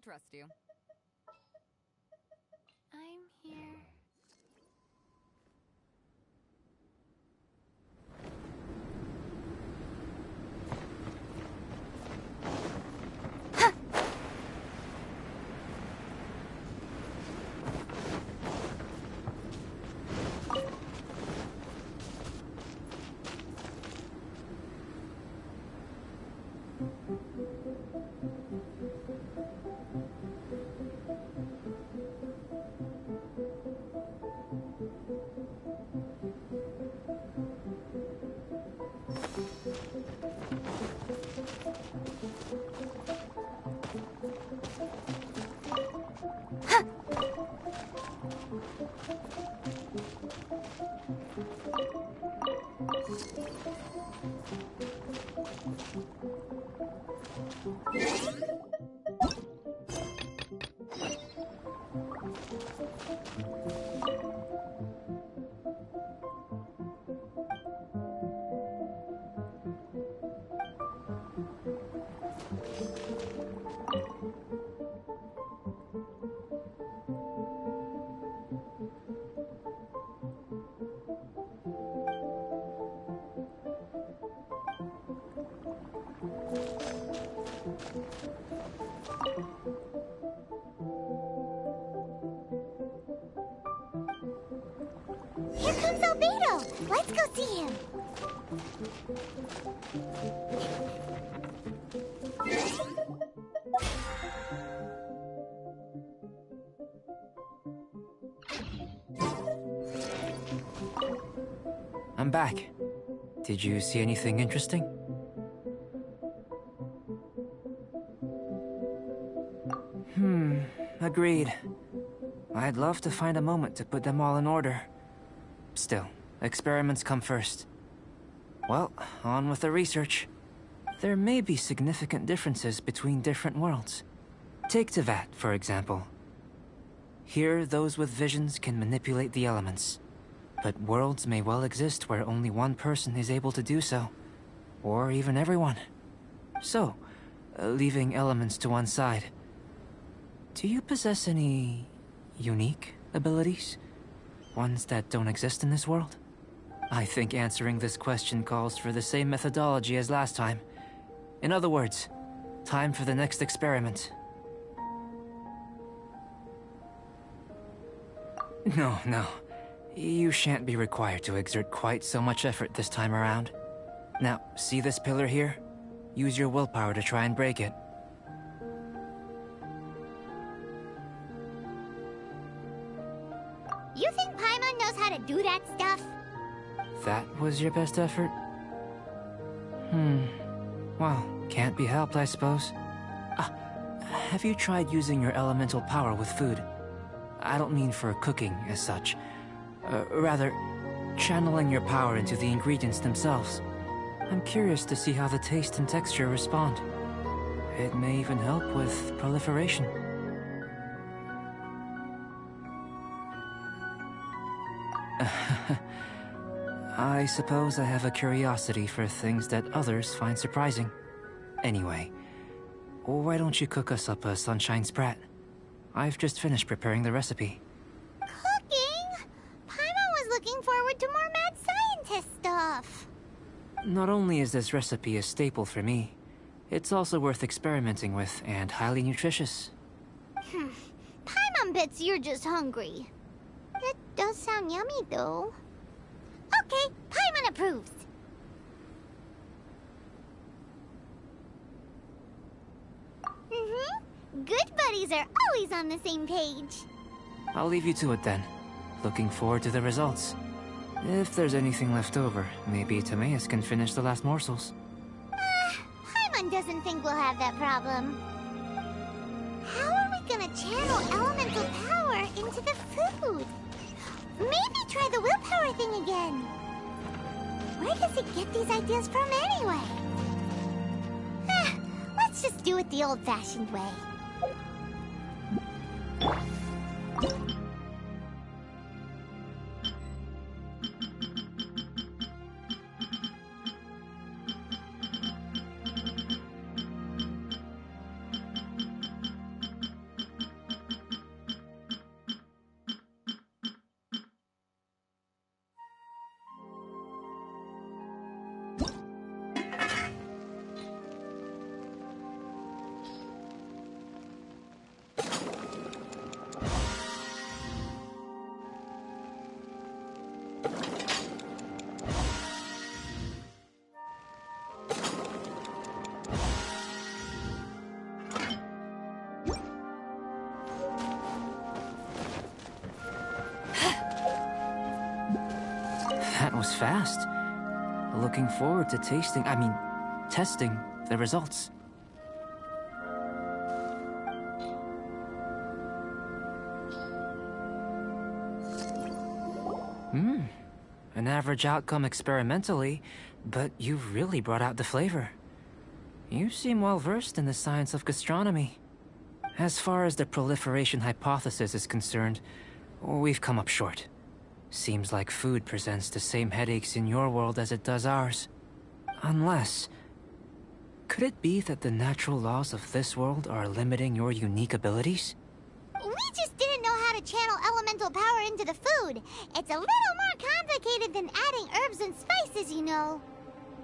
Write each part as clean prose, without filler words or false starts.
trust you. I'm here. Here comes Albedo! Let's go see him! I'm back. Did you see anything interesting? Agreed. I'd love to find a moment to put them all in order. Still, experiments come first. Well, on with the research. There may be significant differences between different worlds. Take Tevat, for example. Here, those with visions can manipulate the elements. But worlds may well exist where only one person is able to do so. Or even everyone. So, leaving elements to one side. Do you possess any unique abilities? Ones that don't exist in this world? I think answering this question calls for the same methodology as last time. In other words, time for the next experiment. No. You shan't be required to exert quite so much effort this time around. Now, see this pillar here? Use your willpower to try and break it. You think Paimon knows how to do that stuff? That was your best effort? Well, can't be helped, I suppose. Have you tried using your elemental power with food? I don't mean for cooking as such. Rather, channeling your power into the ingredients themselves. I'm curious to see how the taste and texture respond. It may even help with proliferation. I suppose I have a curiosity for things that others find surprising. Anyway, why don't you cook us up a sunshine sprat? I've just finished preparing the recipe. Cooking? Paimon was looking forward to more mad scientist stuff. Not only is this recipe a staple for me, it's also worth experimenting with and highly nutritious. Paimon bets you're just hungry. It does sound yummy, though. Okay, Paimon approves. Good buddies are always on the same page. I'll leave you to it then. Looking forward to the results. If there's anything left over, maybe Timaeus can finish the last morsels. Paimon doesn't think we'll have that problem. How are we gonna channel elemental power into the food? Maybe try the willpower thing again. Where does it get these ideas from anyway? Let's just do it the old-fashioned way. That was fast. Looking forward to testing the results. An average outcome experimentally, but you've really brought out the flavor. You seem well versed in the science of gastronomy. As far as the proliferation hypothesis is concerned, we've come up short. Seems like food presents the same headaches in your world as it does ours. Unless... could it be that the natural laws of this world are limiting your unique abilities? We just didn't know how to channel elemental power into the food. It's a little more complicated than adding herbs and spices, you know.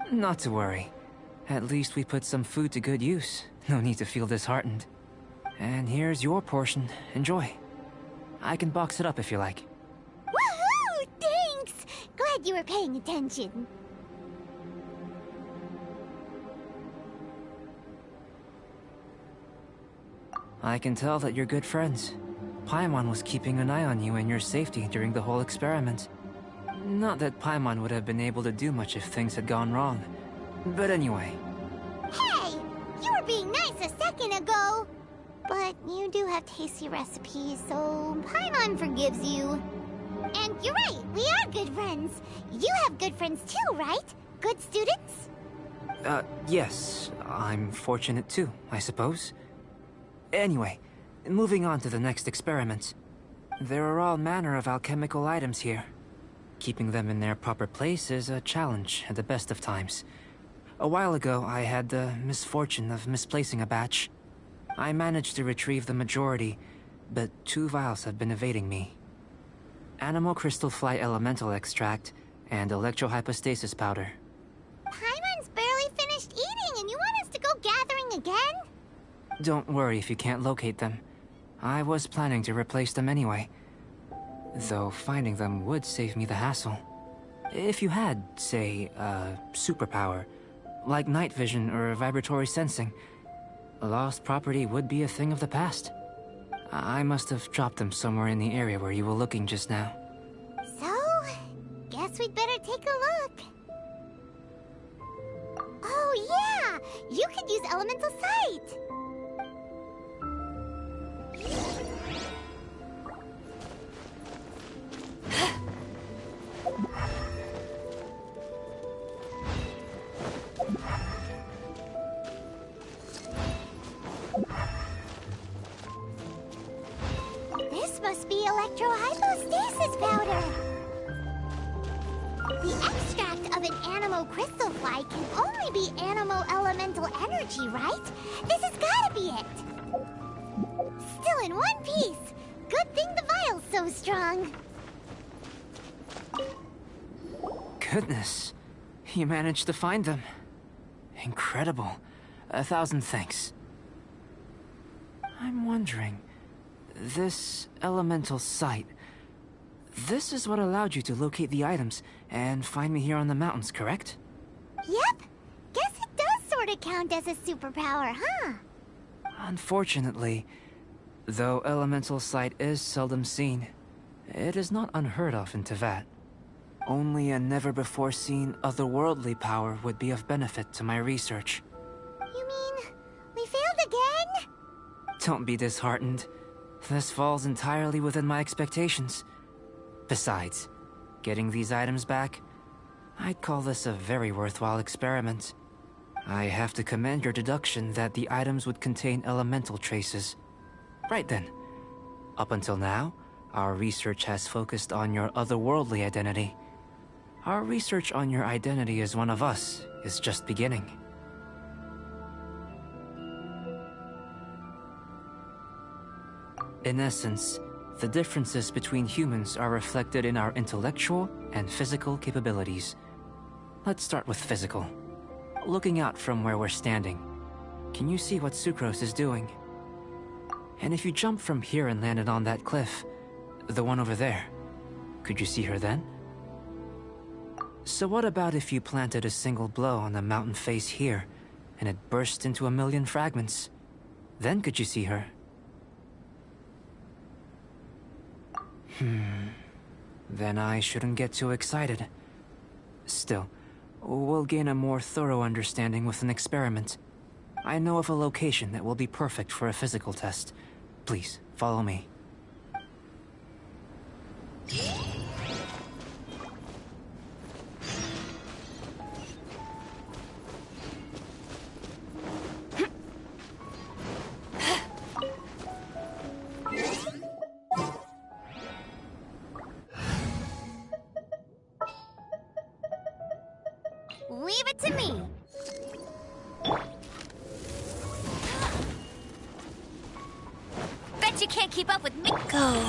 Not to worry. At least we put some food to good use. No need to feel disheartened. And here's your portion. Enjoy. I can box it up if you like. Woohoo! Thanks! Glad you were paying attention. I can tell that you're good friends. Paimon was keeping an eye on you and your safety during the whole experiment. Not that Paimon would have been able to do much if things had gone wrong. But anyway. Hey! You were being nice a second ago! But you do have tasty recipes, so Paimon forgives you. And you're right, we are good friends. You have good friends too, right? Good students? Yes. I'm fortunate too, I suppose. Anyway, moving on to the next experiment. There are all manner of alchemical items here. Keeping them in their proper place is a challenge at the best of times. A while ago, I had the misfortune of misplacing a batch. I managed to retrieve the majority, but 2 vials have been evading me. Animal crystal fly elemental extract and electrohypostasis powder. Paimon's barely finished eating and you want us to go gathering again? Don't worry if you can't locate them. I was planning to replace them anyway. Though finding them would save me the hassle. If you had, say, a superpower, like night vision or vibratory sensing, lost property would be a thing of the past. I must have dropped them somewhere in the area where you were looking just now. So, guess we'd better take a look. Oh yeah! You could use elemental sight! This must be electrohypostasis powder. The extract of an animo crystal fly can only be animo elemental energy, right? This has gotta be it. Still in one piece. Good thing the vial's so strong. Goodness, you managed to find them. Incredible. 1,000 thanks. I'm wondering, this elemental sight, this is what allowed you to locate the items and find me here on the mountains, correct? Yep. Guess it does sort of count as a superpower, huh? Unfortunately, though elemental sight is seldom seen, it is not unheard of in Teyvat. Only a never-before-seen otherworldly power would be of benefit to my research. You mean, we failed again? Don't be disheartened. This falls entirely within my expectations. Besides, getting these items back, I'd call this a very worthwhile experiment. I have to commend your deduction that the items would contain elemental traces. Right then. Up until now, our research has focused on your otherworldly identity. Our research on your identity as one of us is just beginning. In essence, the differences between humans are reflected in our intellectual and physical capabilities. Let's start with physical. Looking out from where we're standing, can you see what Sucrose is doing? And if you jump from here and landed on that cliff, the one over there, could you see her then? So what about if you planted a single blow on the mountain face here, and it burst into 1,000,000 fragments? Then could you see her? Then I shouldn't get too excited. Still, we'll gain a more thorough understanding with an experiment. I know of a location that will be perfect for a physical test. Please, follow me. Leave it to me. Bet you can't keep up with me. Go.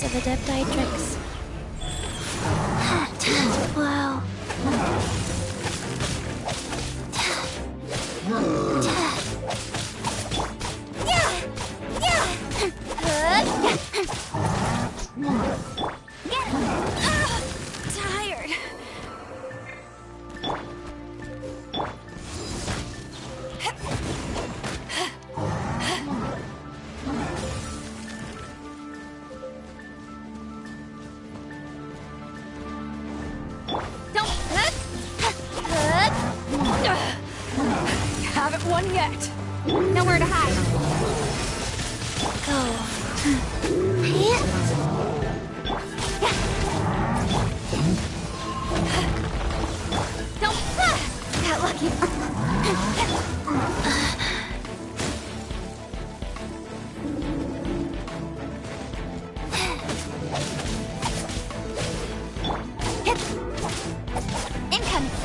Of Adeptitrix. Wow. Tired. Haven't won yet. Nowhere to hide. Don't got lucky. Incoming.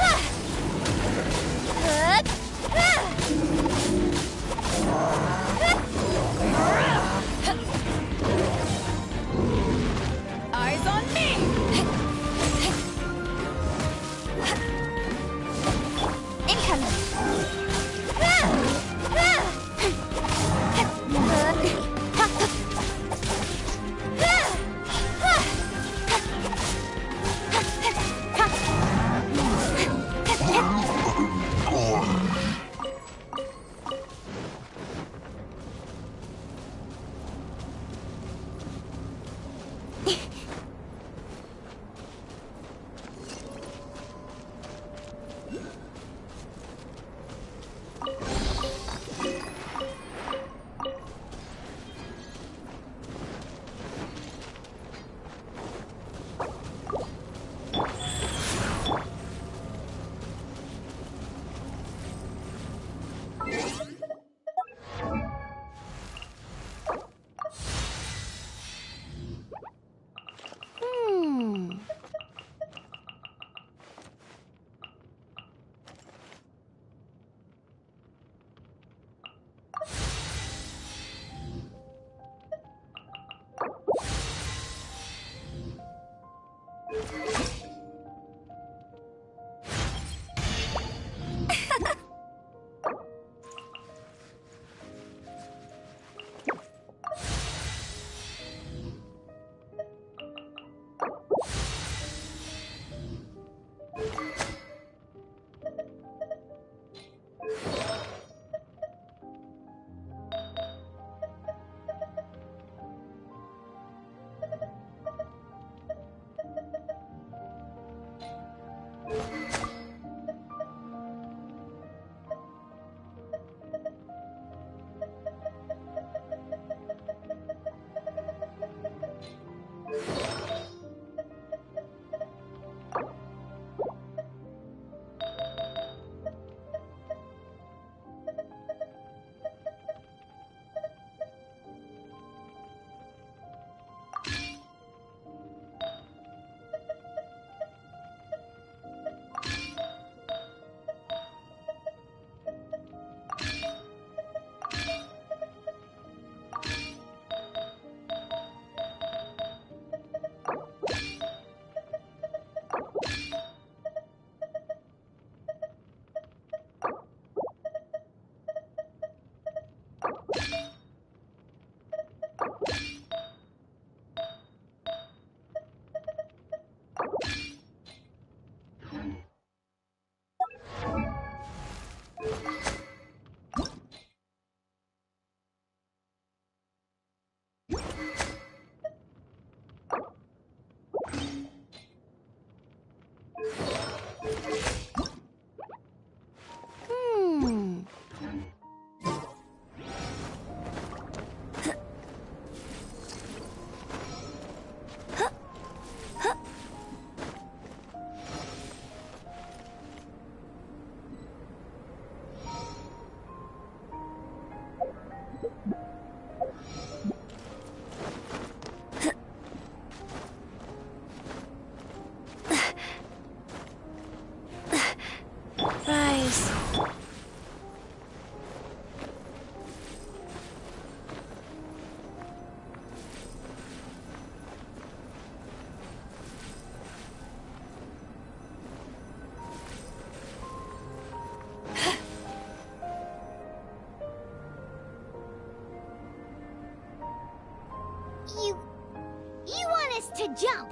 to jump?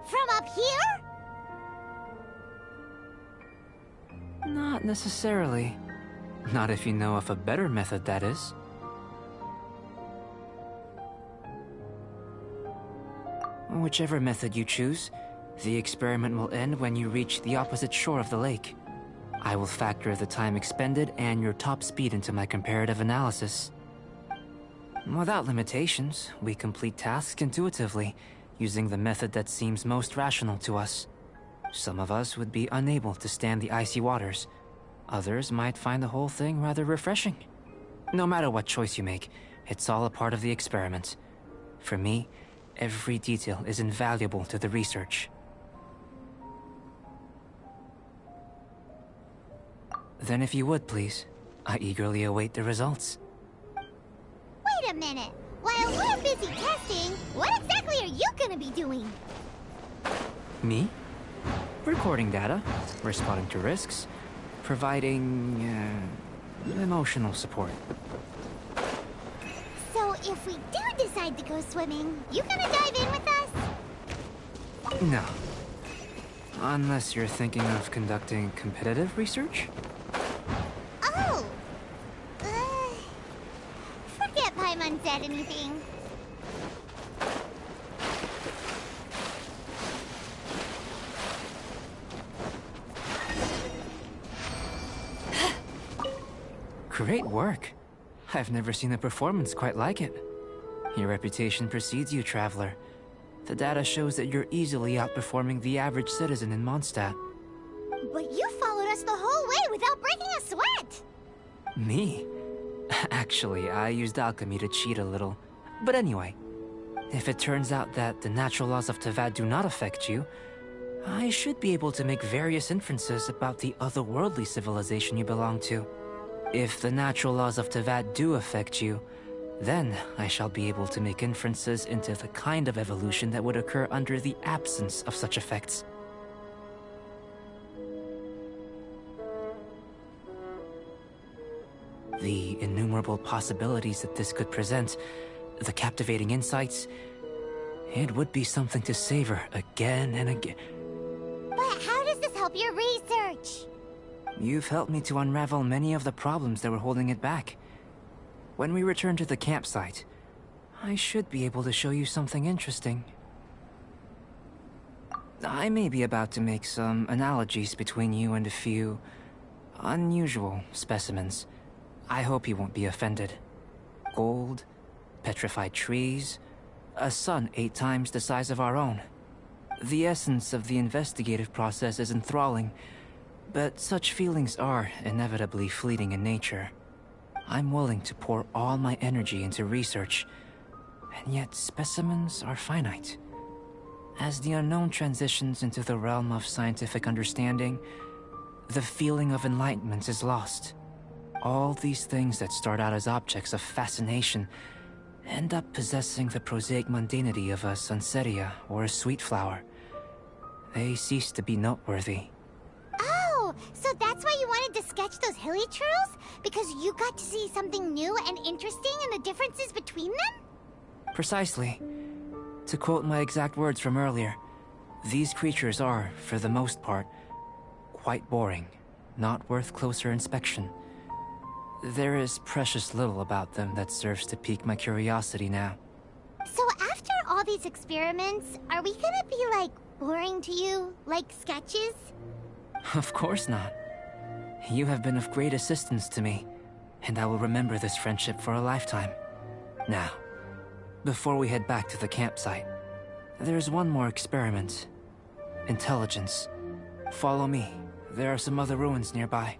From up here? Not necessarily. Not if you know of a better method, that is. Whichever method you choose, the experiment will end when you reach the opposite shore of the lake. I will factor the time expended and your top speed into my comparative analysis. Without limitations, we complete tasks intuitively, using the method that seems most rational to us. Some of us would be unable to stand the icy waters. Others might find the whole thing rather refreshing. No matter what choice you make, it's all a part of the experiment. For me, every detail is invaluable to the research. Then if you would, please, I eagerly await the results. Wait a minute. While we're busy testing, what exactly are you gonna be doing? Me? Recording data, responding to risks, providing, emotional support. So if we do decide to go swimming, you gonna dive in with us? No. Unless you're thinking of conducting competitive research? Oh! Forget Paimon said anything. Great work. I've never seen a performance quite like it. Your reputation precedes you, Traveler. The data shows that you're easily outperforming the average citizen in Mondstadt. But you followed us the whole way without breaking a sweat! Me? Actually, I used alchemy to cheat a little. But anyway, if it turns out that the natural laws of Tavad do not affect you, I should be able to make various inferences about the otherworldly civilization you belong to. If the natural laws of Tavad do affect you, then I shall be able to make inferences into the kind of evolution that would occur under the absence of such effects. The innumerable possibilities that this could present, the captivating insights, it would be something to savor again and again. But how does this help your research? You've helped me to unravel many of the problems that were holding it back. When we return to the campsite, I should be able to show you something interesting. I may be about to make some analogies between you and a few unusual specimens. I hope you won't be offended. Gold, petrified trees, a sun 8 times the size of our own. The essence of the investigative process is enthralling, but such feelings are inevitably fleeting in nature. I'm willing to pour all my energy into research, and yet specimens are finite. As the unknown transitions into the realm of scientific understanding, the feeling of enlightenment is lost. All these things that start out as objects of fascination end up possessing the prosaic mundanity of a sunsetia or a sweet flower. They cease to be noteworthy. Oh, so that's why you wanted to sketch those hilly churls? Because you got to see something new and interesting in the differences between them? Precisely. To quote my exact words from earlier, these creatures are, for the most part, quite boring, not worth closer inspection. There is precious little about them that serves to pique my curiosity now. So after all these experiments, are we gonna be, like, boring to you? Like sketches? Of course not. You have been of great assistance to me, and I will remember this friendship for a lifetime. Now, before we head back to the campsite, there's one more experiment. Intelligence. Follow me. There are some other ruins nearby.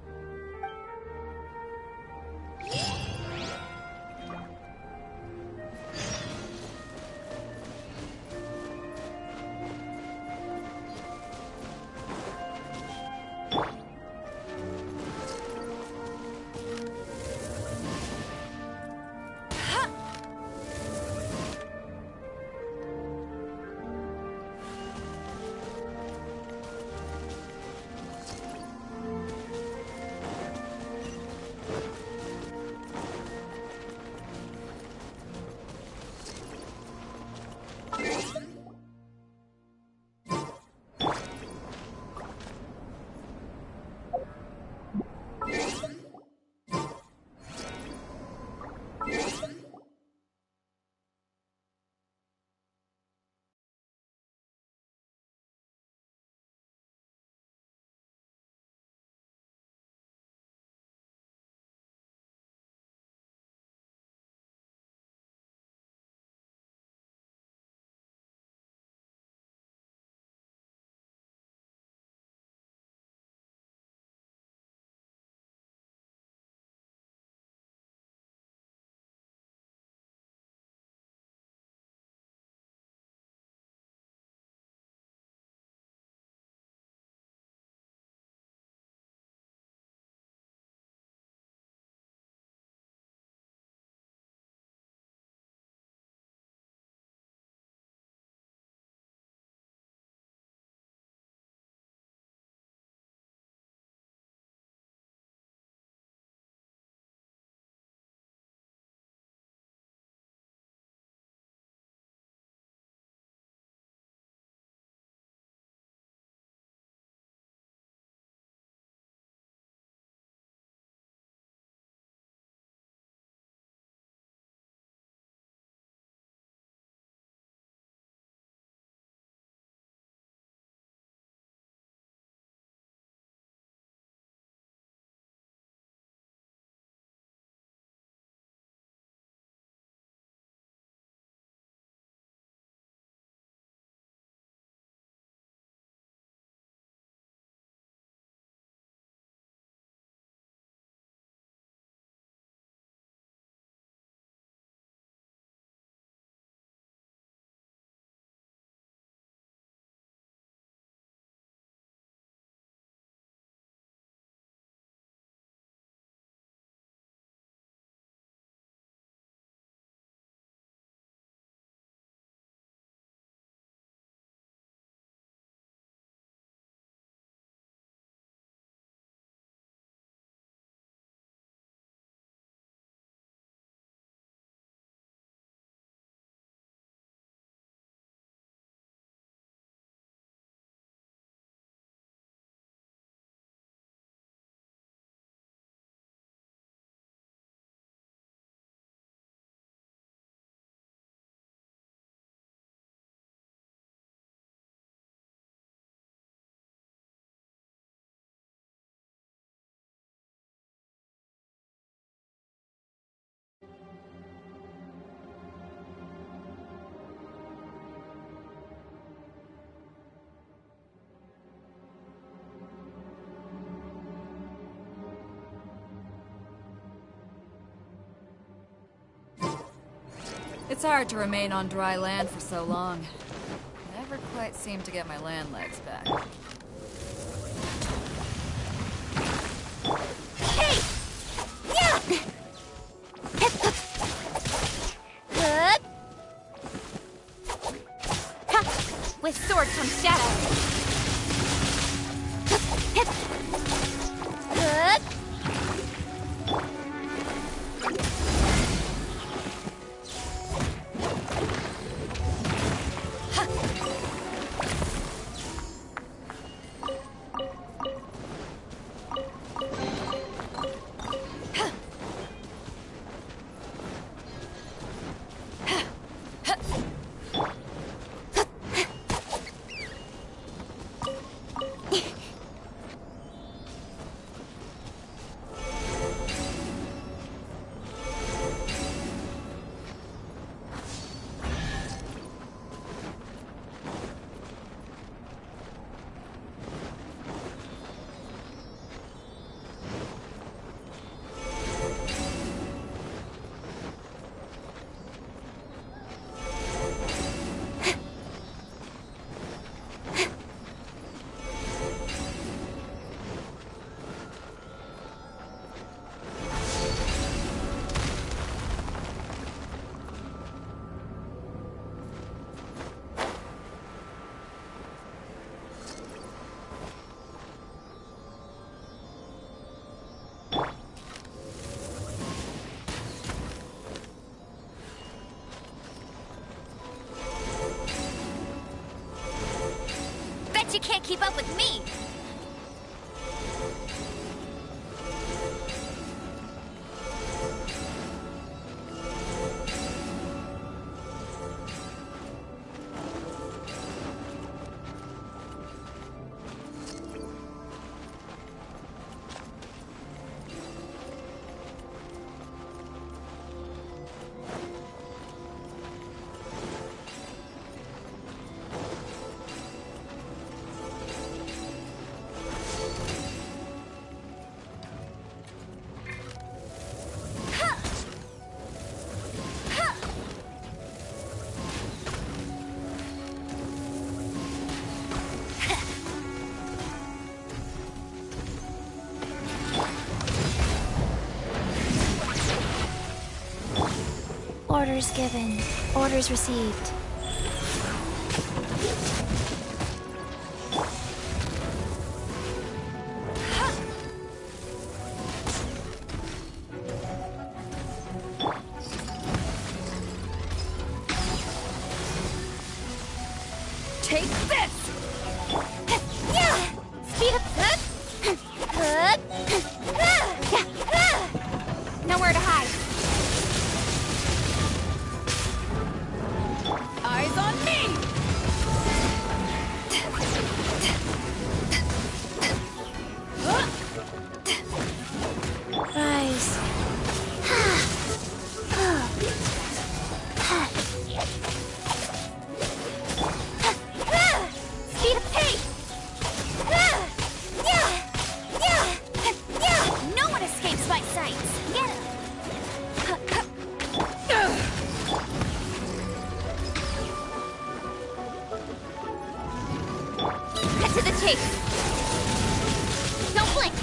It's hard to remain on dry land for so long. Never quite seem to get my land legs back. Hey! Yeah! With sword comes shadow. Bet you can't keep up with me! Orders given. Orders received. Take this! Speed up! Nowhere to hide. Eyes on me! Rise. Speed up pace! No one escapes my sights! Get him! Cut to the chase! Don't blink!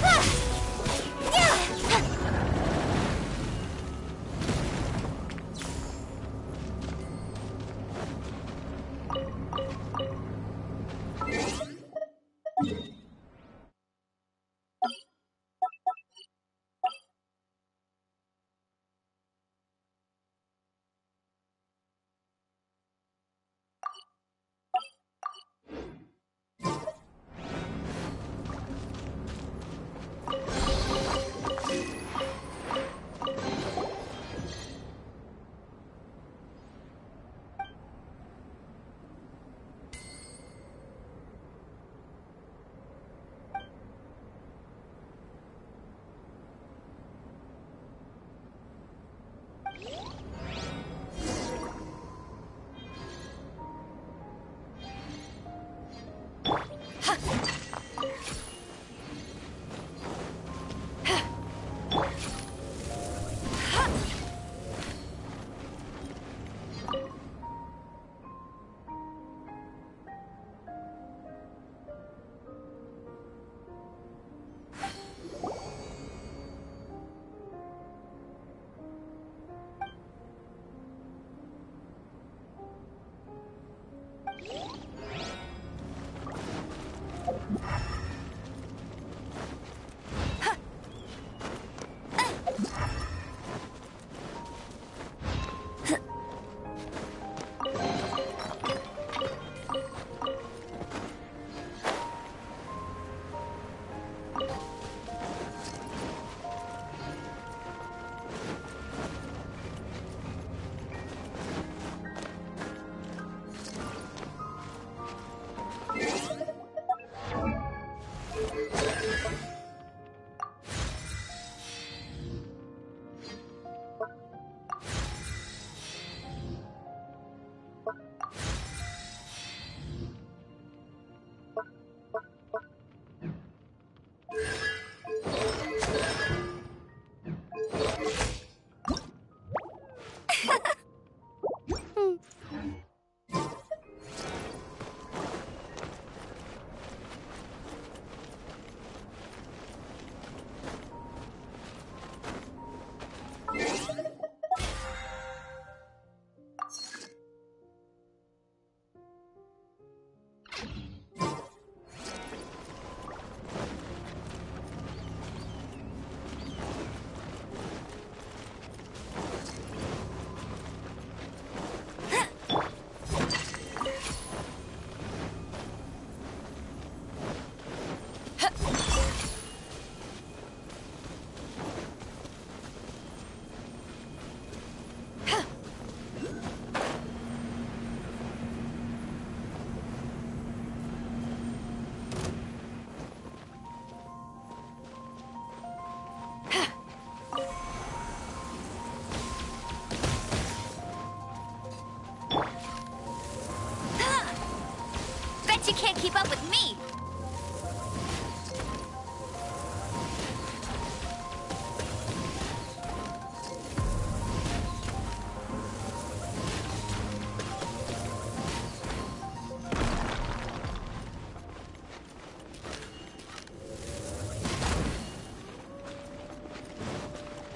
you can't keep up with me!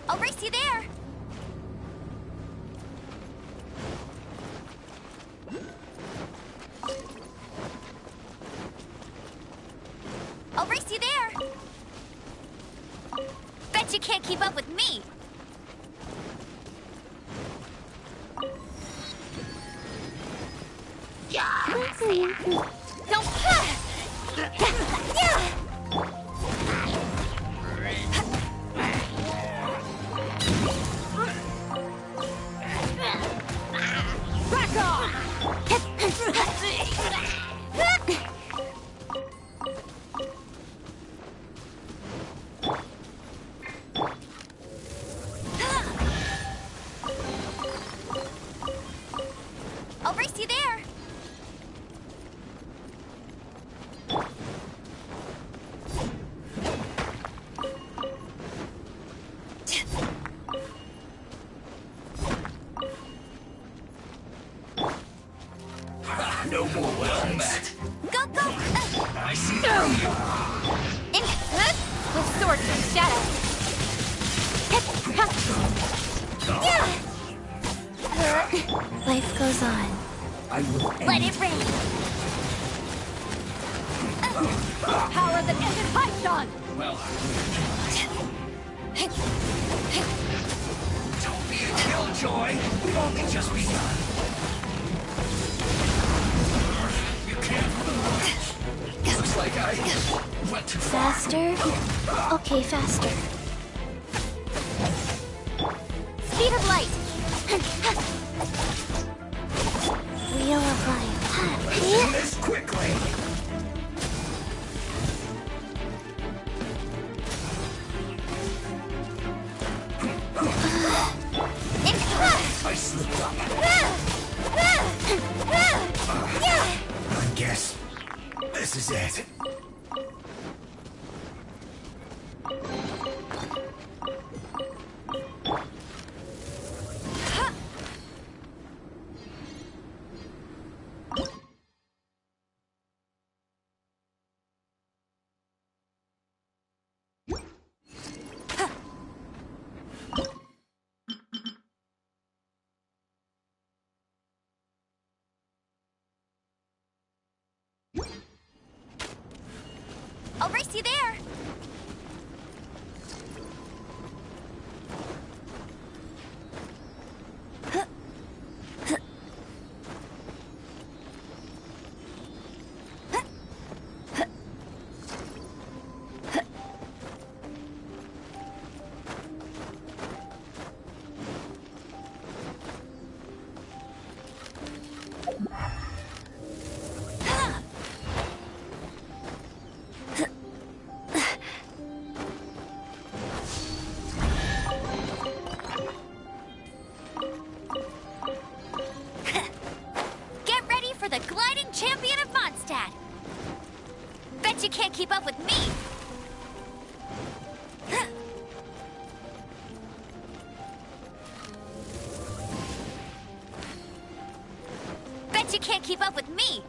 I'll race you there! I'll race you there! Bet you can't keep up with me! Don't... Back off! I'll race you there! No more well met. Go, go! I see In with sword and shadow. Life goes on. I will Let it rain. Power that ended Python. Well, don't be a killjoy. We've only just begun. You can't move. Looks like I went too far. Faster? Okay, faster. Speed of light. Wheel of life. Do this quickly. I slipped up. I guess this is it. I'll race you there. Get ready for the gliding champion of Mondstadt. Bet you can't keep up with me. Bet you can't keep up with me.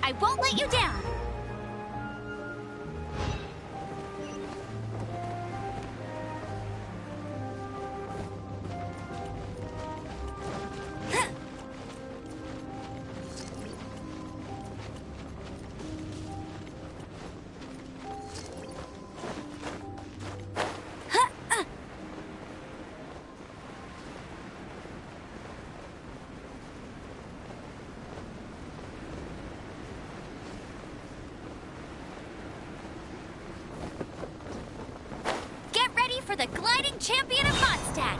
I won't let you down. Get ready for the gliding champion of Mondstadt.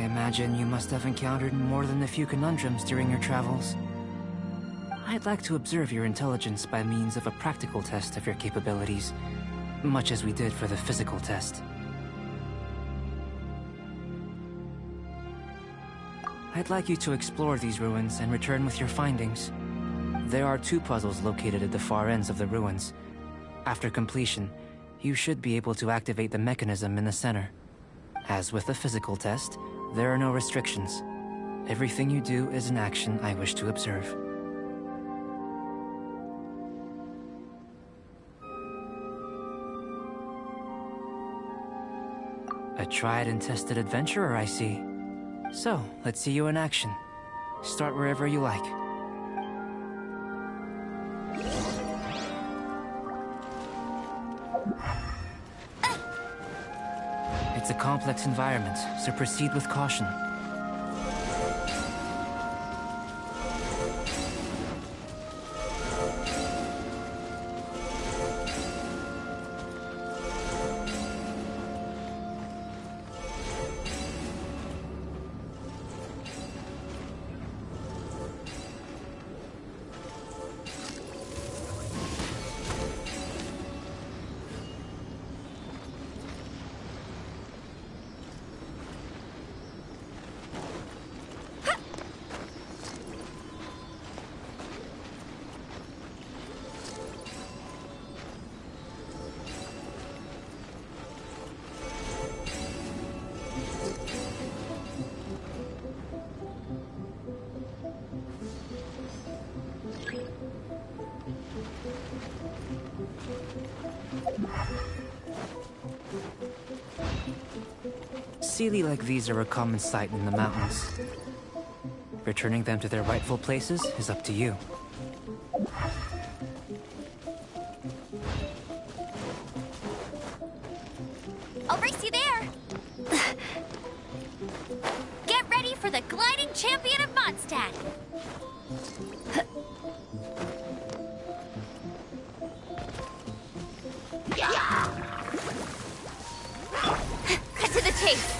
I imagine you must have encountered more than a few conundrums during your travels. I'd like to observe your intelligence by means of a practical test of your capabilities, much as we did for the physical test. I'd like you to explore these ruins and return with your findings. There are 2 puzzles located at the far ends of the ruins. After completion, you should be able to activate the mechanism in the center. As with the physical test, there are no restrictions. Everything you do is an action I wish to observe. A tried and tested adventurer, I see. So, let's see you in action. Start wherever you like. It's a complex environment, so proceed with caution. Sealy like these are a common sight in the mountains. Returning them to their rightful places is up to you. I'll race you there! Get ready for the gliding champion of Mondstadt! Cut to the chase!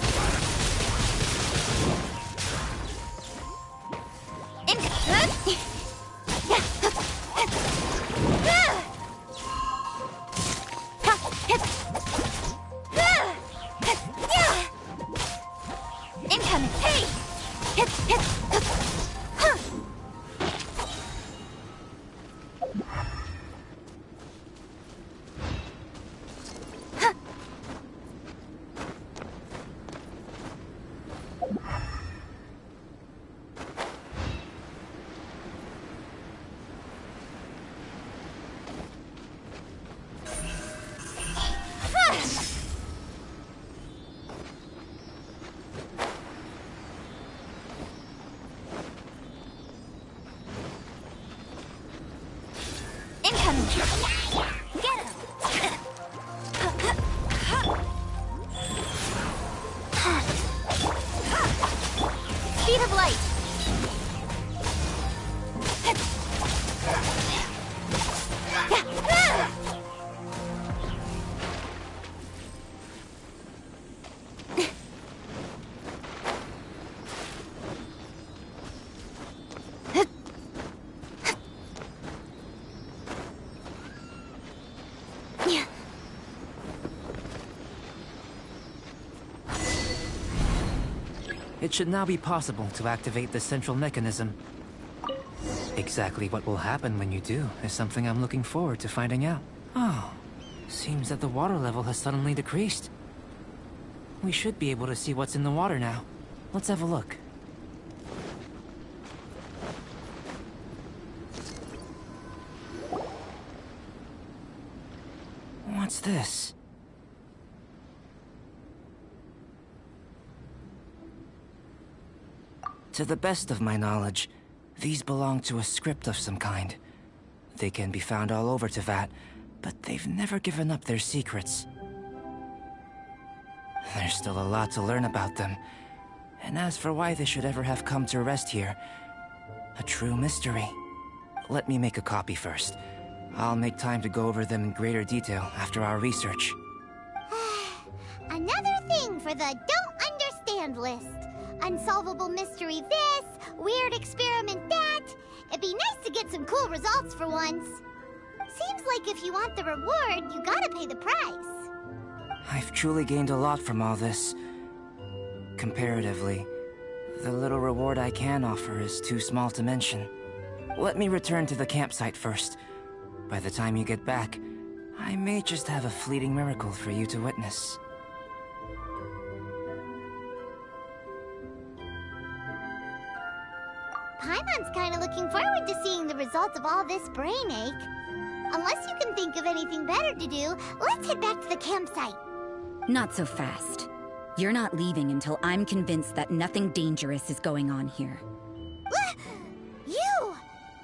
Incoming! Hey! Incoming! Get him! Speed of light! It should now be possible to activate the central mechanism. Exactly what will happen when you do is something I'm looking forward to finding out. Oh, seems that the water level has suddenly decreased. We should be able to see what's in the water now. Let's have a look. What's this? To the best of my knowledge, these belong to a script of some kind. They can be found all over Teyvat, but they've never given up their secrets. There's still a lot to learn about them. And as for why they should ever have come to rest here, a true mystery. Let me make a copy first. I'll make time to go over them in greater detail after our research. Another thing for the don't understand list. unsolvable mystery this, weird experiment that. It'd be nice to get some cool results for once. Seems like if you want the reward, you gotta pay the price. I've truly gained a lot from all this. Comparatively, the little reward I can offer is too small to mention. Let me return to the campsite first. By the time you get back, I may just have a fleeting miracle for you to witness. Paimon's kinda looking forward to seeing the results of all this brain ache. Unless you can think of anything better to do, let's head back to the campsite. Not so fast. You're not leaving until I'm convinced that nothing dangerous is going on here. You!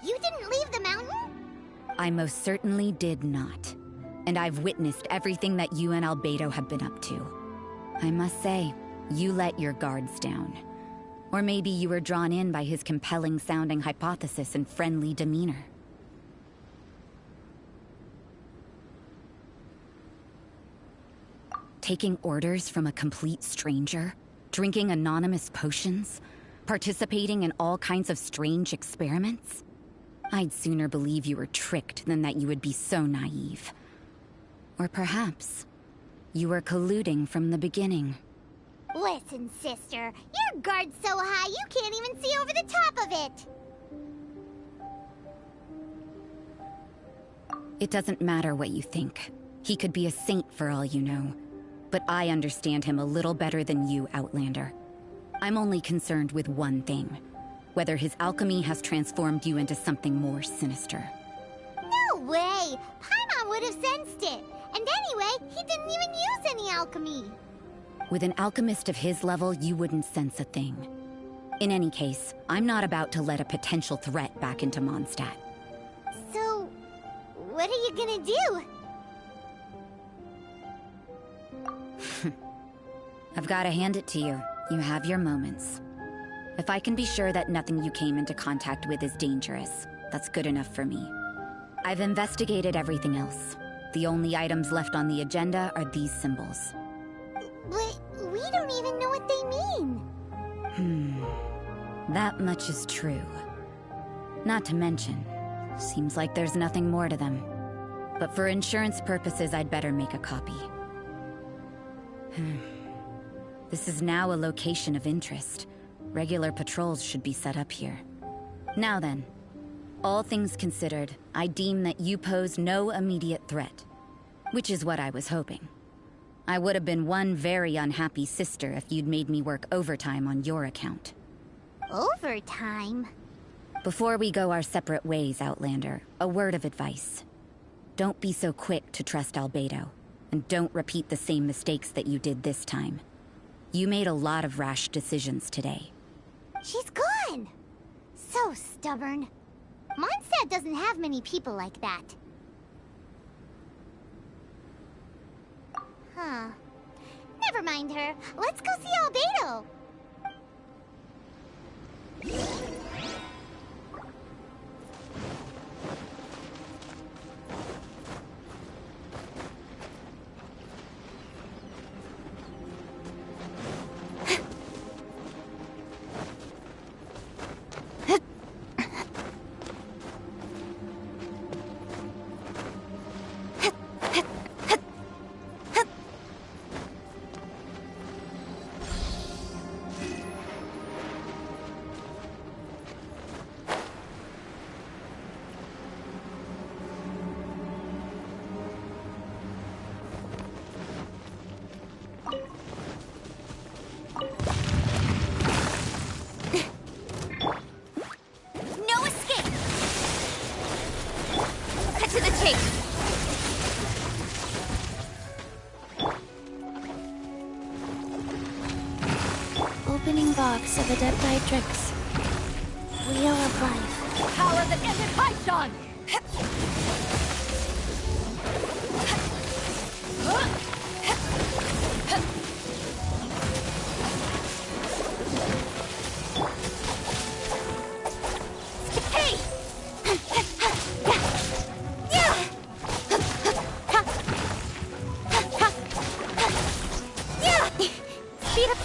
You didn't leave the mountain? I most certainly did not. And I've witnessed everything that you and Albedo have been up to. I must say, you let your guards down. Or maybe you were drawn in by his compelling-sounding hypothesis and friendly demeanor. Taking orders from a complete stranger, drinking anonymous potions, participating in all kinds of strange experiments? I'd sooner believe you were tricked than that you would be so naive. Or perhaps, you were colluding from the beginning. Listen, sister, your guard's so high you can't even see over the top of it. It doesn't matter what you think. He could be a saint for all you know. But I understand him a little better than you, Outlander. I'm only concerned with one thing. Whether his alchemy has transformed you into something more sinister. No way! Paimon would have sensed it. And anyway, he didn't even use any alchemy. With an alchemist of his level, you wouldn't sense a thing. In any case, I'm not about to let a potential threat back into Mondstadt. So, what are you gonna do? I've got to hand it to you. You have your moments. If I can be sure that nothing you came into contact with is dangerous, that's good enough for me. I've investigated everything else. The only items left on the agenda are these symbols. But we don't even know what they mean. That much is true. Not to mention, seems like there's nothing more to them. But for insurance purposes, I'd better make a copy. This is now a location of interest. Regular patrols should be set up here. Now then, all things considered, I deem that you pose no immediate threat. Which is what I was hoping. I would have been one very unhappy sister if you'd made me work overtime on your account. Overtime? Before we go our separate ways, Outlander, a word of advice. Don't be so quick to trust Albedo, and don't repeat the same mistakes that you did this time. You made a lot of rash decisions today. She's gone! So stubborn. Mondstadt doesn't have many people like that. Huh. Never mind her. Let's go see Albedo. Opening box of Adepti-Trix. Wheel of Life. Power that ended Python! Speed up.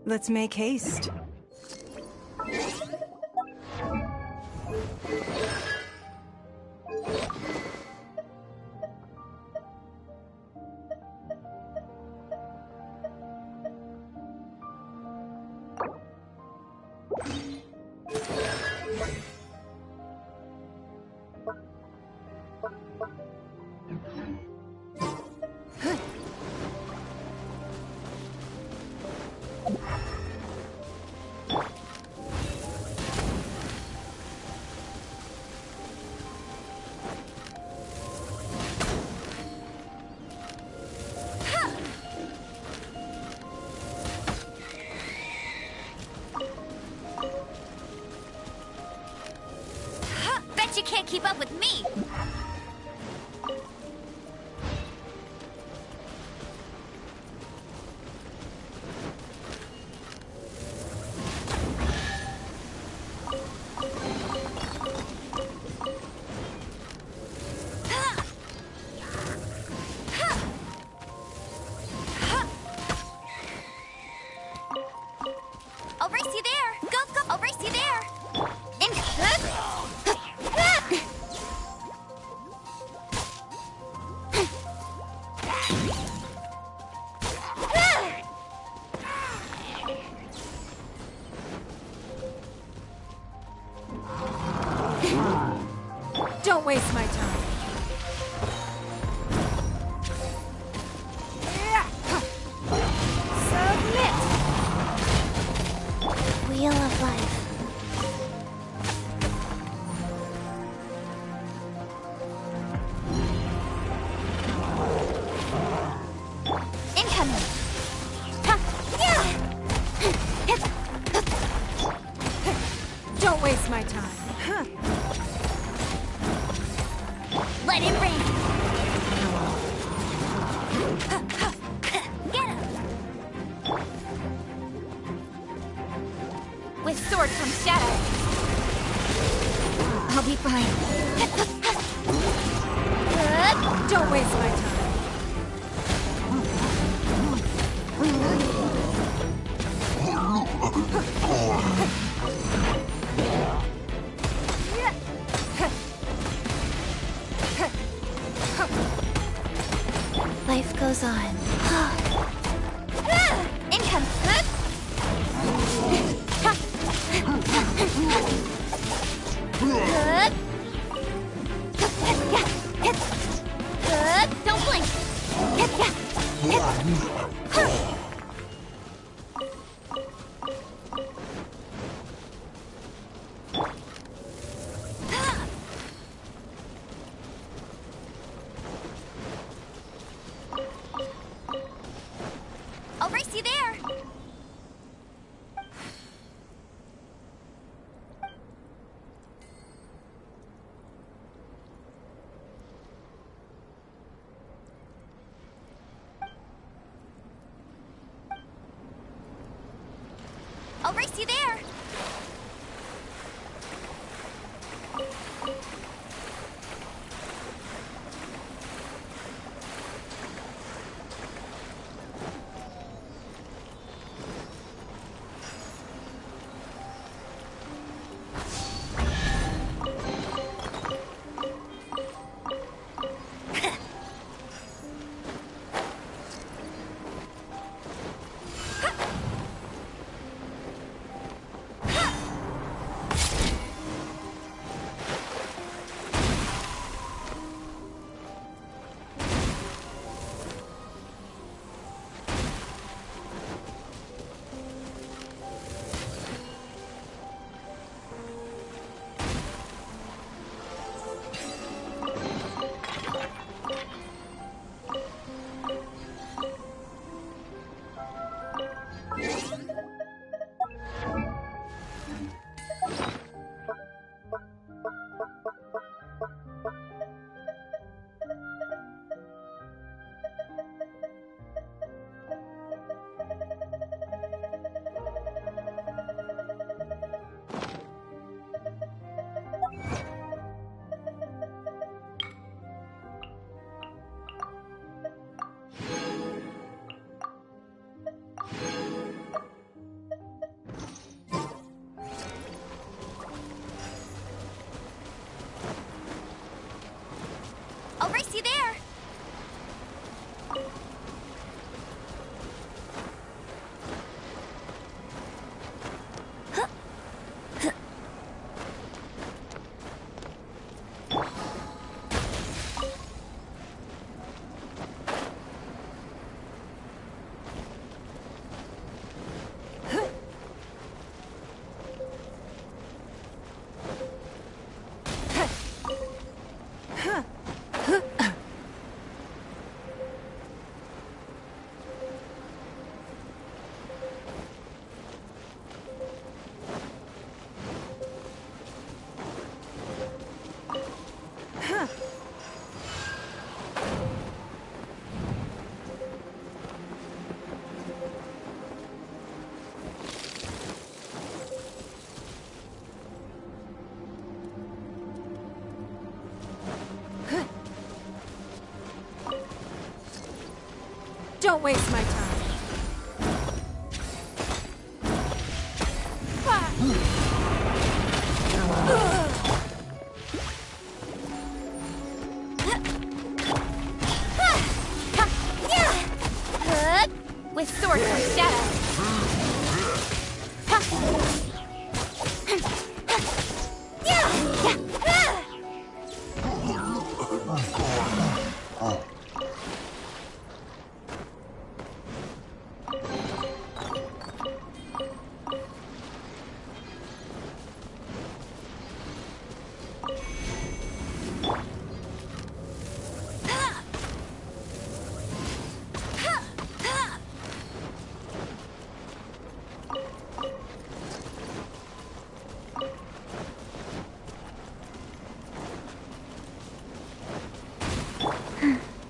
Let's make haste. Bet you can't keep up with me! I'll race you there! Go, go! I'll race you there! Don't waste my time. Submit! Wheel of Life. Incoming! Don't waste my time. Let it rain! Get him! With sword comes shadow. I'll be fine. Don't waste my time. Life goes on. Income! Don't blink! I'll race you there! I'll race you there! Don't waste my time. With sword from shadow.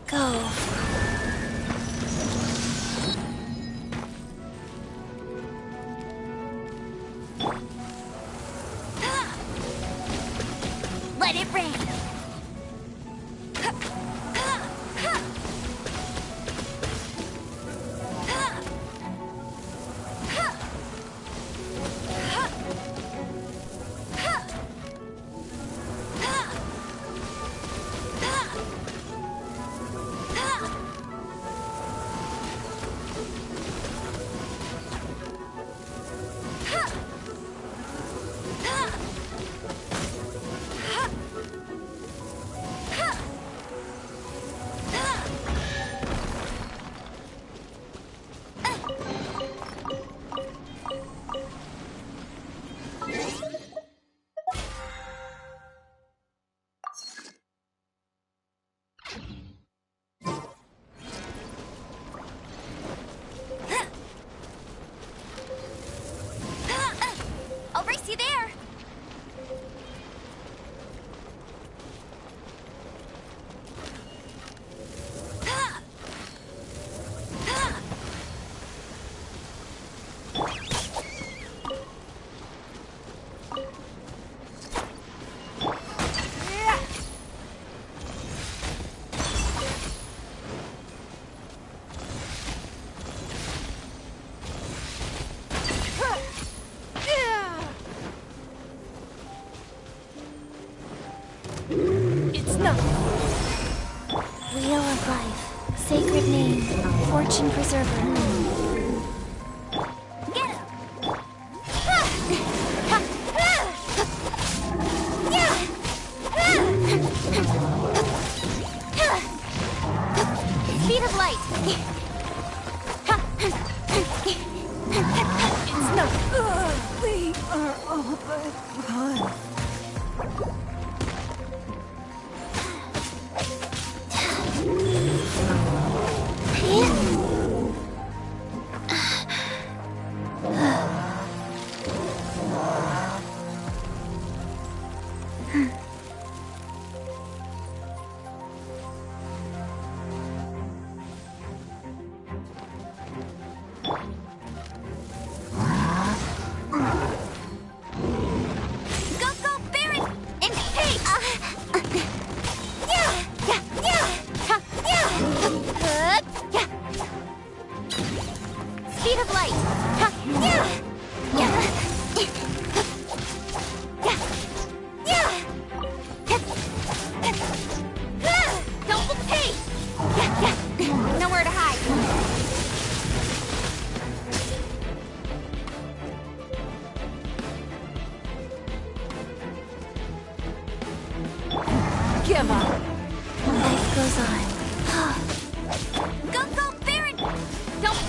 Go. Let it rain. I'll race you there. It's not. Wheel of life. Sacred name. Fortune preserver. Get him. Speed of light. It's not. We are all but gone. Go, go, Baron! In haste! Speed of light! Double pace! Nowhere to hide. Give up. Life goes on. Go, go, Baron! Don't...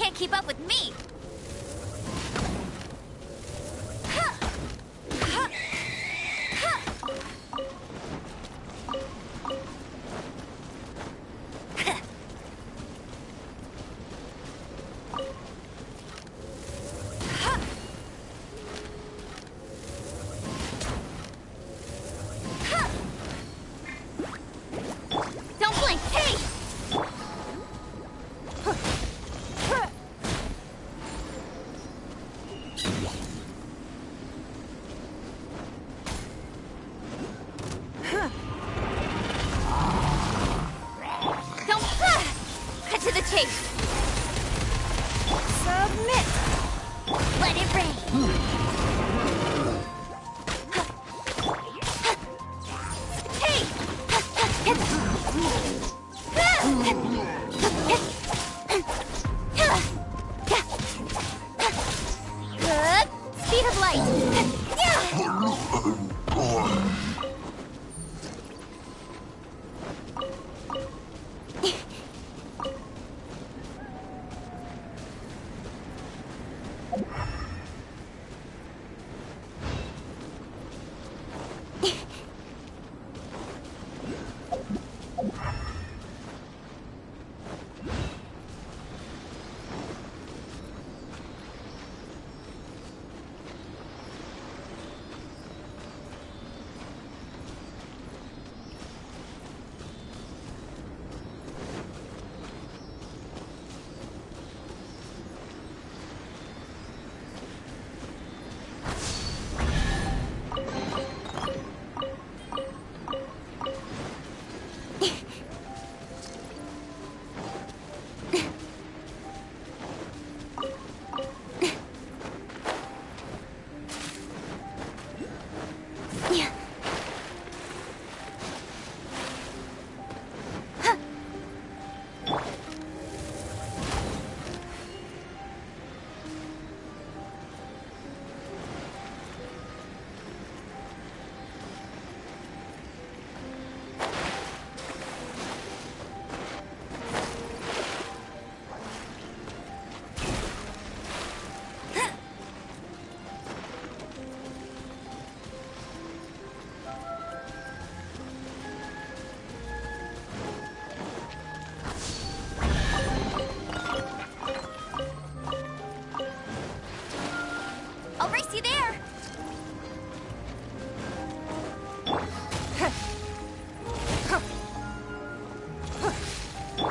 can't keep up with me! Don't blink! Hey! Don't cut to the chase. Submit. Let it rain. Hey. Speed of light. I'll race you there.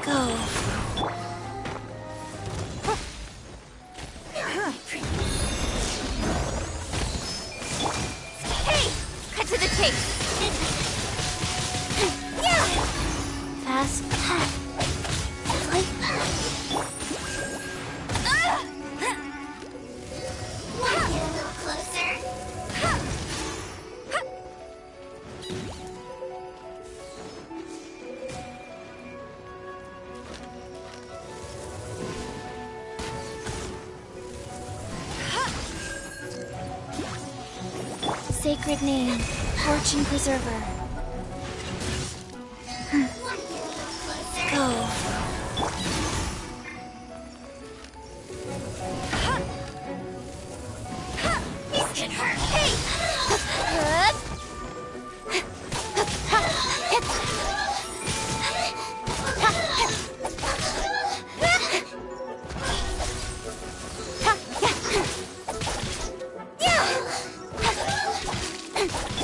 Go. Hey! Cut to the chase. Fast path. Like that. Want to get a little closer? Sacred name, Fortune Preserver. Want to get a little closer? Go. This could hurt.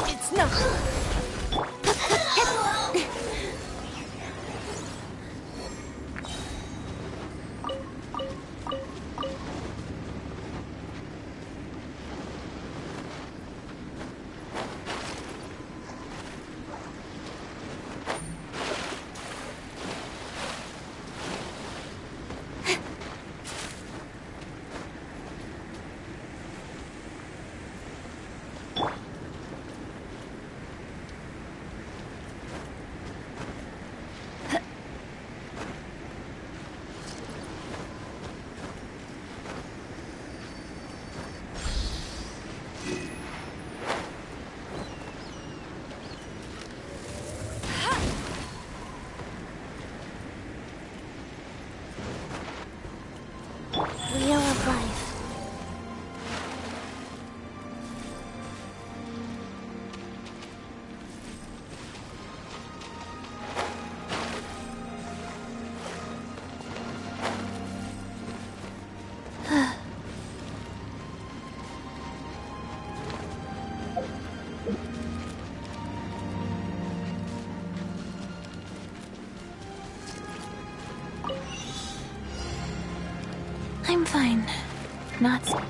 It's no. not...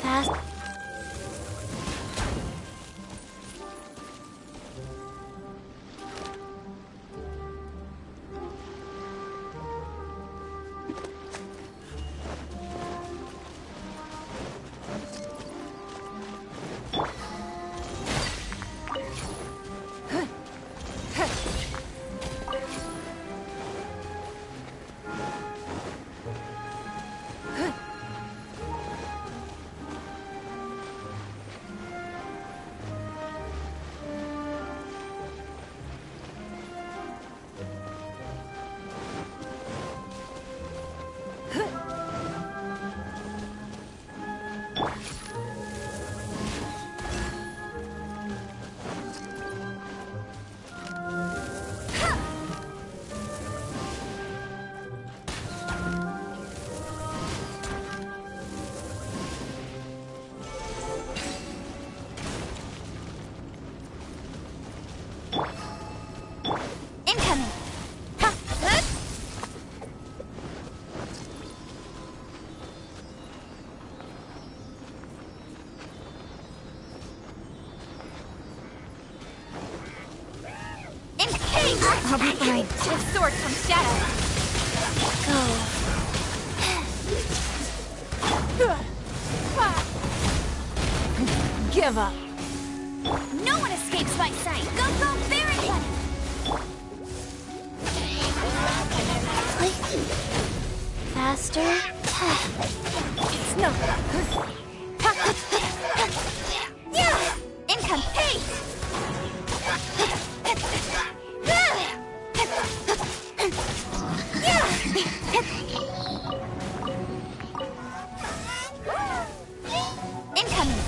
Fast. I'll be fine. His sword comes shadow. Give up. No one escapes my sight. Go, go, Baron One! Faster. It's no. Yeah! Income, hey! Incoming!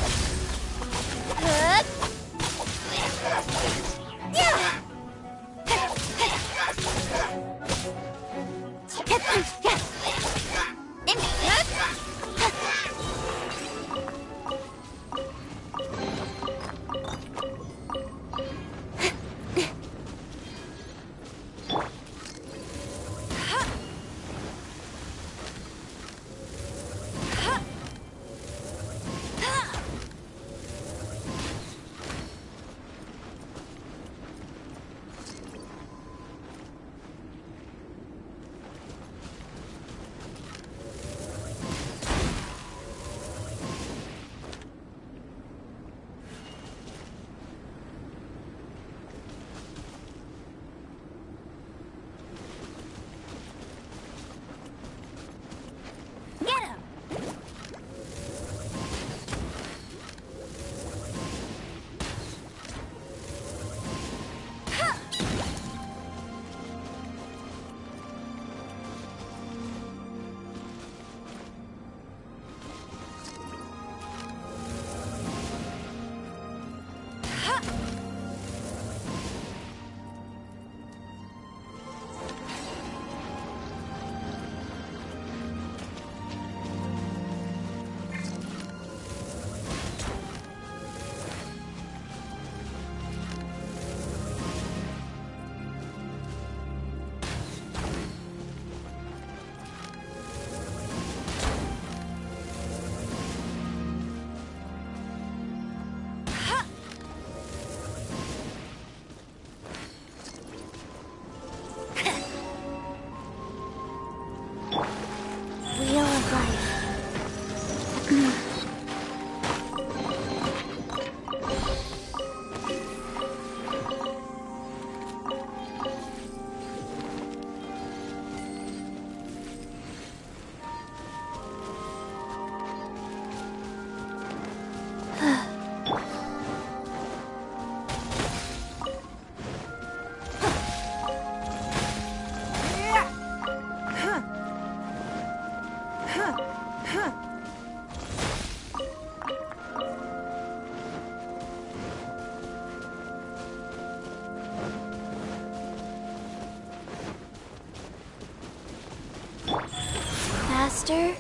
Faster?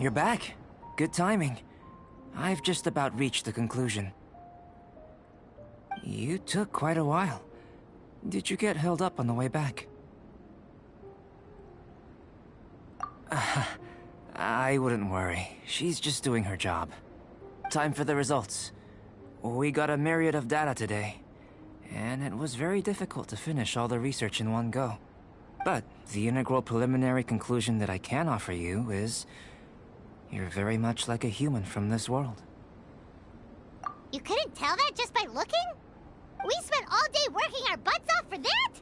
You're back. Good timing. I've just about reached the conclusion. You took quite a while. Did you get held up on the way back? I wouldn't worry. She's just doing her job. Time for the results. We got a myriad of data today, and it was very difficult to finish all the research in one go. But the integral preliminary conclusion that I can offer you is you're very much like a human from this world. You couldn't tell that just by looking? We spent all day working our butts off for that?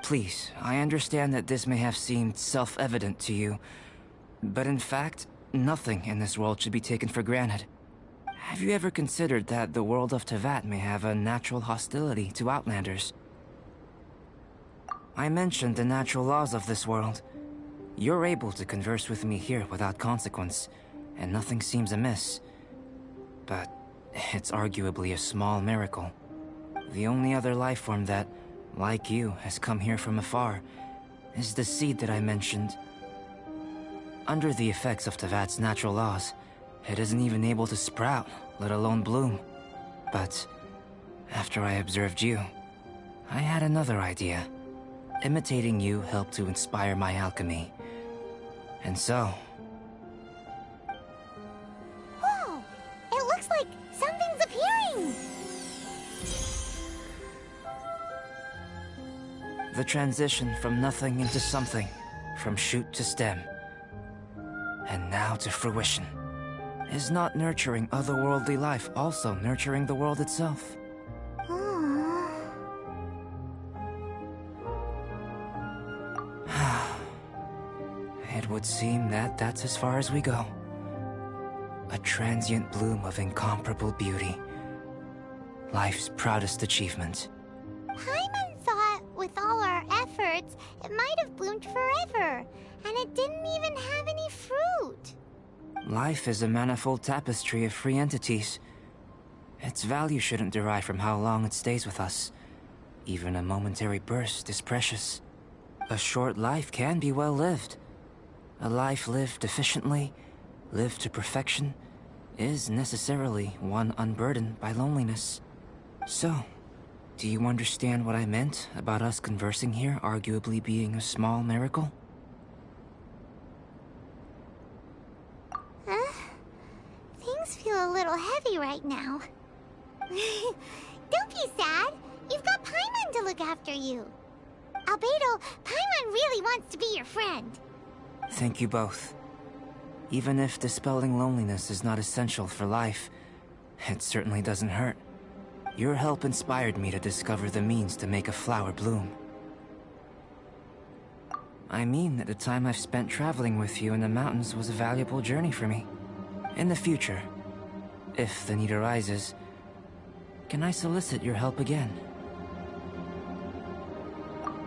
Please, I understand that this may have seemed self-evident to you, but in fact, nothing in this world should be taken for granted. Have you ever considered that the world of Teyvat may have a natural hostility to Outlanders? I mentioned the natural laws of this world. You're able to converse with me here without consequence, and nothing seems amiss. But it's arguably a small miracle. The only other life form that, like you, has come here from afar is the seed that I mentioned. Under the effects of Teyvat's natural laws, it isn't even able to sprout, let alone bloom. But after I observed you, I had another idea. Imitating you helped to inspire my alchemy. And so... Whoa! It looks like something's appearing! The transition from nothing into something, from shoot to stem, and now to fruition. Is not nurturing otherworldly life also nurturing the world itself? It would seem that that's as far as we go. A transient bloom of incomparable beauty. Life's proudest achievement. Paimon thought, with all our efforts, it might have bloomed forever, and it didn't even have any fruit. Life is a manifold tapestry of free entities. Its value shouldn't derive from how long it stays with us. Even a momentary burst is precious. A short life can be well lived. A life lived efficiently live to perfection is necessarily one unburdened by loneliness. So, do you understand what I meant about us conversing here arguably being a small miracle? Things feel a little heavy right now. Don't be sad. You've got Paimon to look after you. Albedo, Paimon really wants to be your friend. Thank you both. Even if dispelling loneliness is not essential for life, it certainly doesn't hurt. Your help inspired me to discover the means to make a flower bloom. I mean that the time I've spent traveling with you in the mountains was a valuable journey for me. In the future, if the need arises, can I solicit your help again?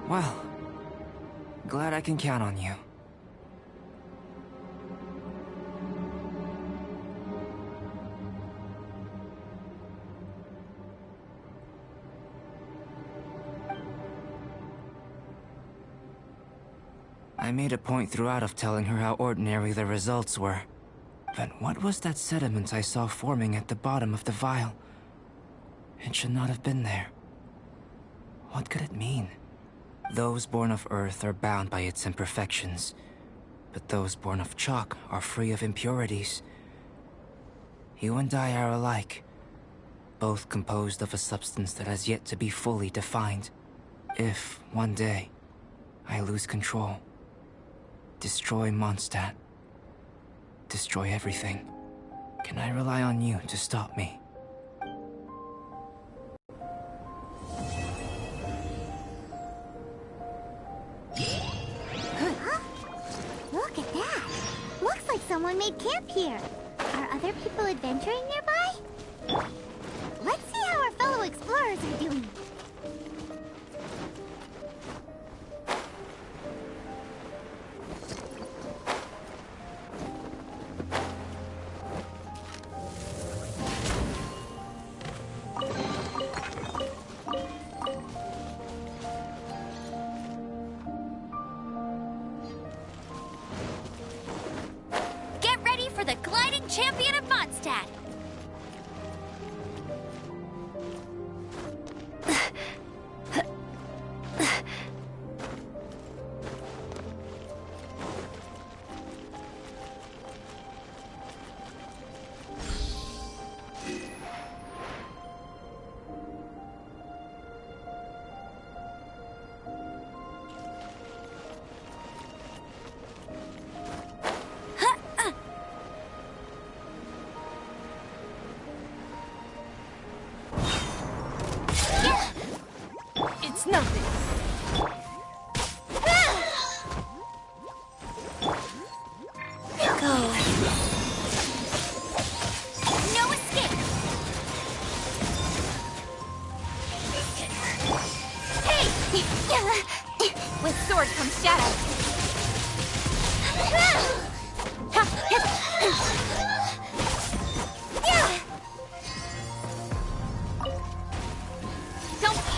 Well, glad I can count on you. I made a point throughout of telling her how ordinary the results were. But what was that sediment I saw forming at the bottom of the vial? It should not have been there. What could it mean? Those born of Earth are bound by its imperfections, but those born of chalk are free of impurities. You and I are alike, both composed of a substance that has yet to be fully defined. If, one day, I lose control, destroy Mondstadt, destroy everything, can I rely on you to stop me? Look at that. Looks like someone made camp here. Are other people adventuring nearby? Let's see how our fellow explorers are doing. Get ready for the gliding champion of Mondstadt! It's nothing. Go. No escape! Hey! With sword comes shadow. Don't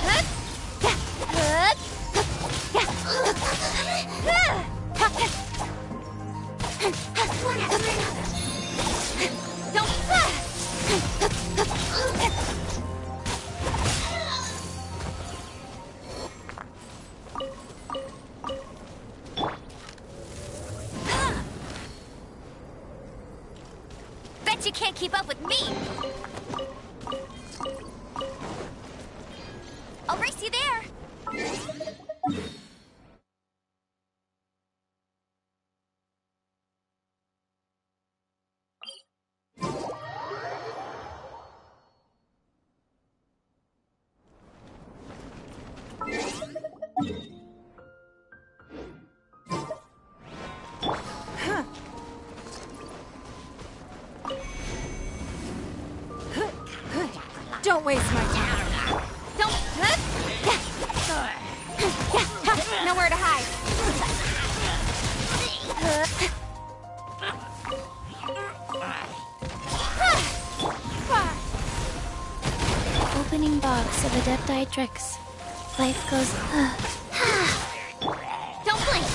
Bet you can't keep up with me! I'll race you there! Don't waste my time. Don't... Nowhere to hide. Opening box of Adepti tricks. Life goes... Don't blink!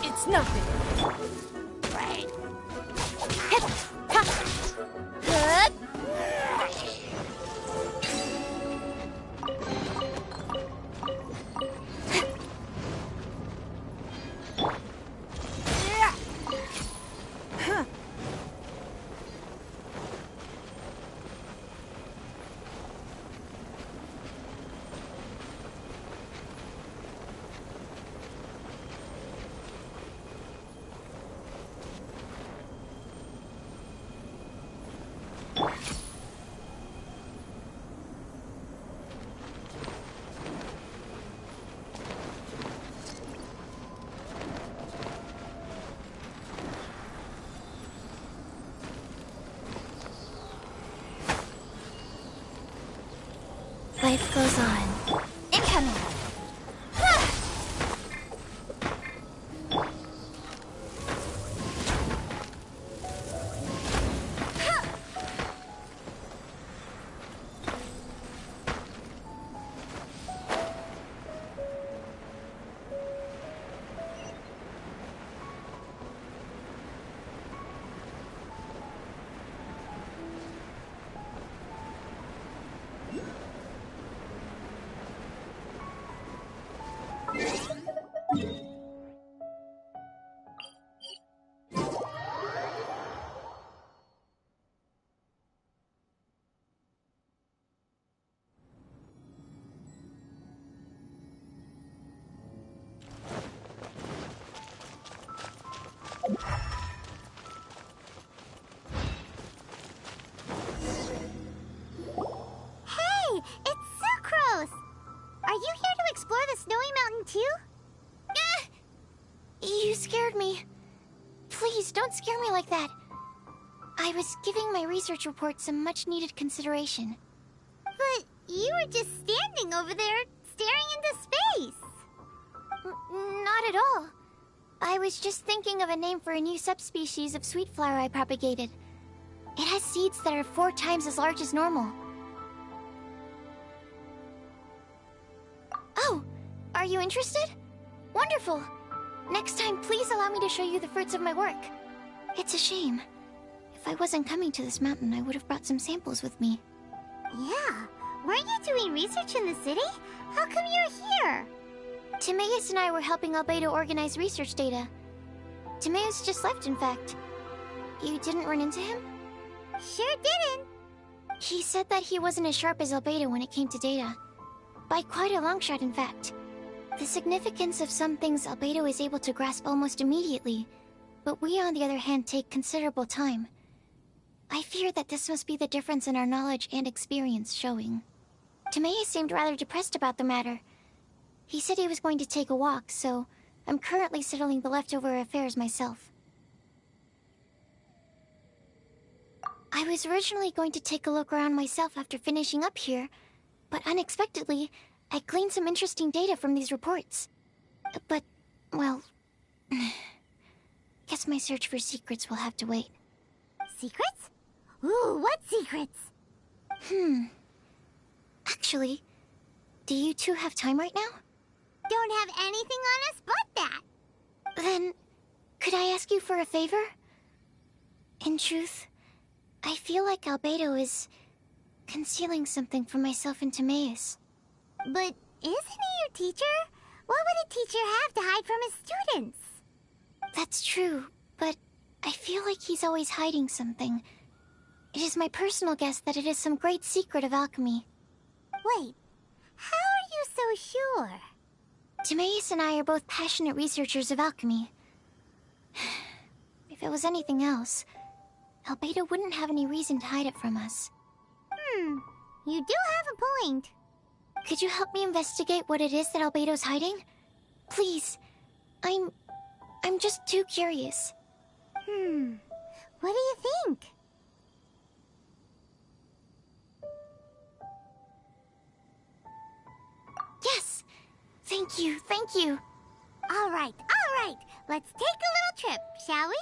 It's nothing. Life goes on. Incoming! Hey, it's Sucrose! Are you here to explore the snowy mountain too? You scared me. Please, don't scare me like that. I was giving my research report some much-needed consideration. But you were just standing over there, staring into space. Not at all. I was just thinking of a name for a new subspecies of sweet flower I propagated. It has seeds that are 4 times as large as normal. Oh, are you interested? Wonderful. Next time, please allow me to show you the fruits of my work. It's a shame. If I wasn't coming to this mountain, I would have brought some samples with me. Yeah. Weren't you doing research in the city? How come you're here? Timaeus and I were helping Albedo organize research data. Timaeus just left, in fact. You didn't run into him? Sure didn't. He said that he wasn't as sharp as Albedo when it came to data. By quite a long shot, in fact. The significance of some things Albedo is able to grasp almost immediately, but we, on the other hand, take considerable time. I fear that this must be the difference in our knowledge and experience showing. Timaeus seemed rather depressed about the matter. He said he was going to take a walk, so I'm currently settling the leftover affairs myself. I was originally going to take a look around myself after finishing up here, but unexpectedly, I gleaned some interesting data from these reports. But, well... guess my search for secrets will have to wait. Secrets? Ooh, what secrets? Actually, do you two have time right now? Don't have anything on us but that. Then, could I ask you for a favor? In truth, I feel like Albedo is concealing something from myself and Timaeus. But isn't he your teacher? What would a teacher have to hide from his students? That's true, but I feel like he's always hiding something. It is my personal guess that it is some great secret of alchemy. Wait, how are you so sure? Timaeus and I are both passionate researchers of alchemy. If it was anything else, Albedo wouldn't have any reason to hide it from us. You do have a point. Could you help me investigate what it is that Albedo's hiding? Please. I'm just too curious. What do you think? Yes! Thank you, thank you. All right. Let's take a little trip, shall we?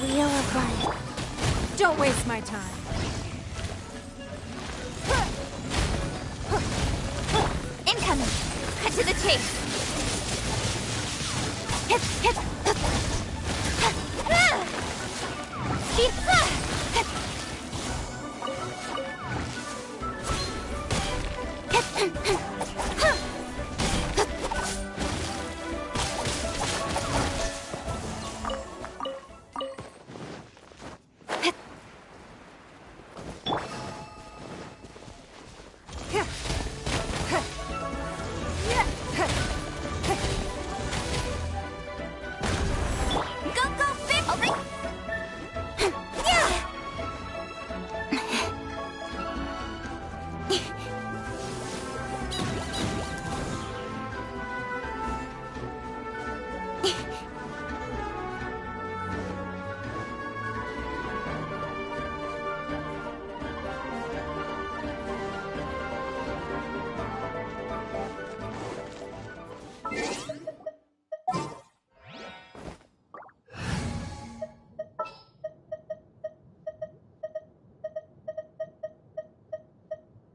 Wheel of Life. Don't waste my time. Incoming! Cut to the chase! Hip, hip! Speed!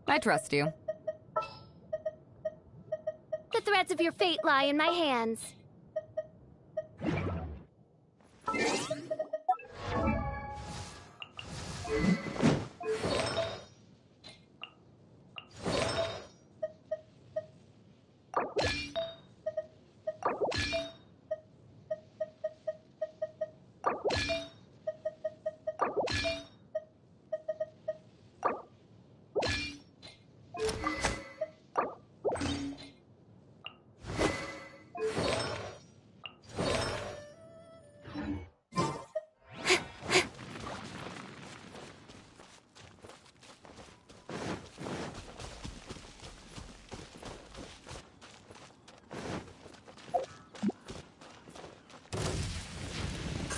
I trust you. The threads of your fate lie in my hands.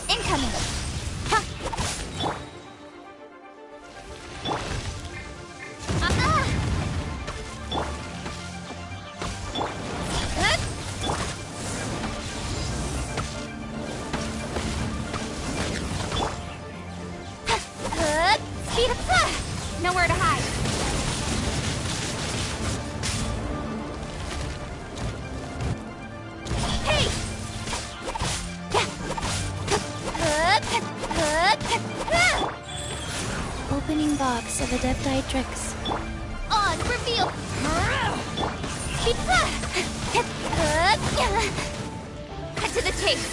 Incoming! Ha! Speed up! Nowhere to hide. Hey! Opening box of Adepti tricks. On reveal! Cut to the chase!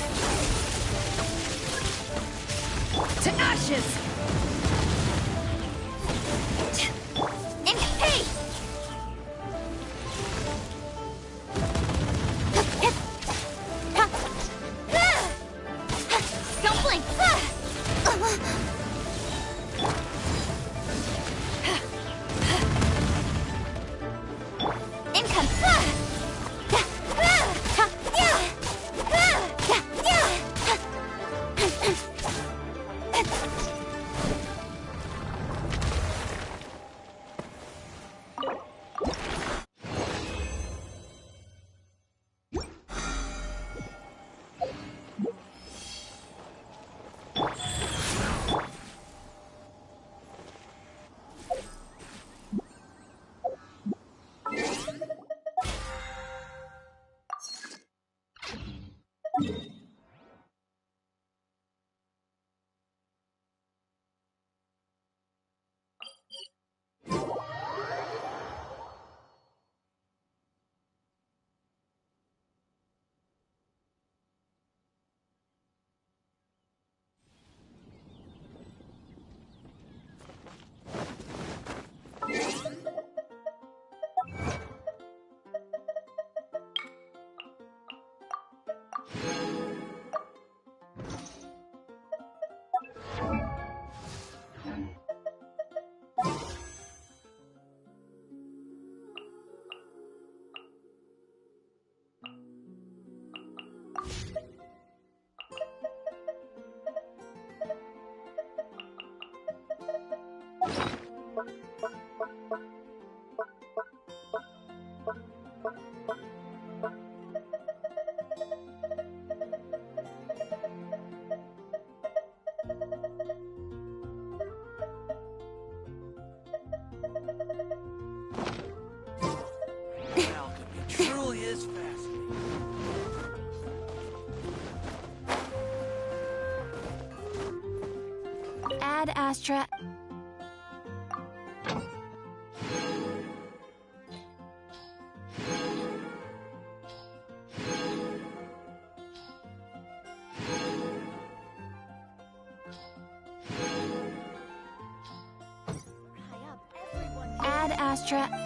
To ashes! Hey! Don't blink! Income! Alchemy truly is fascinating. Ad Astra. Ad Astra.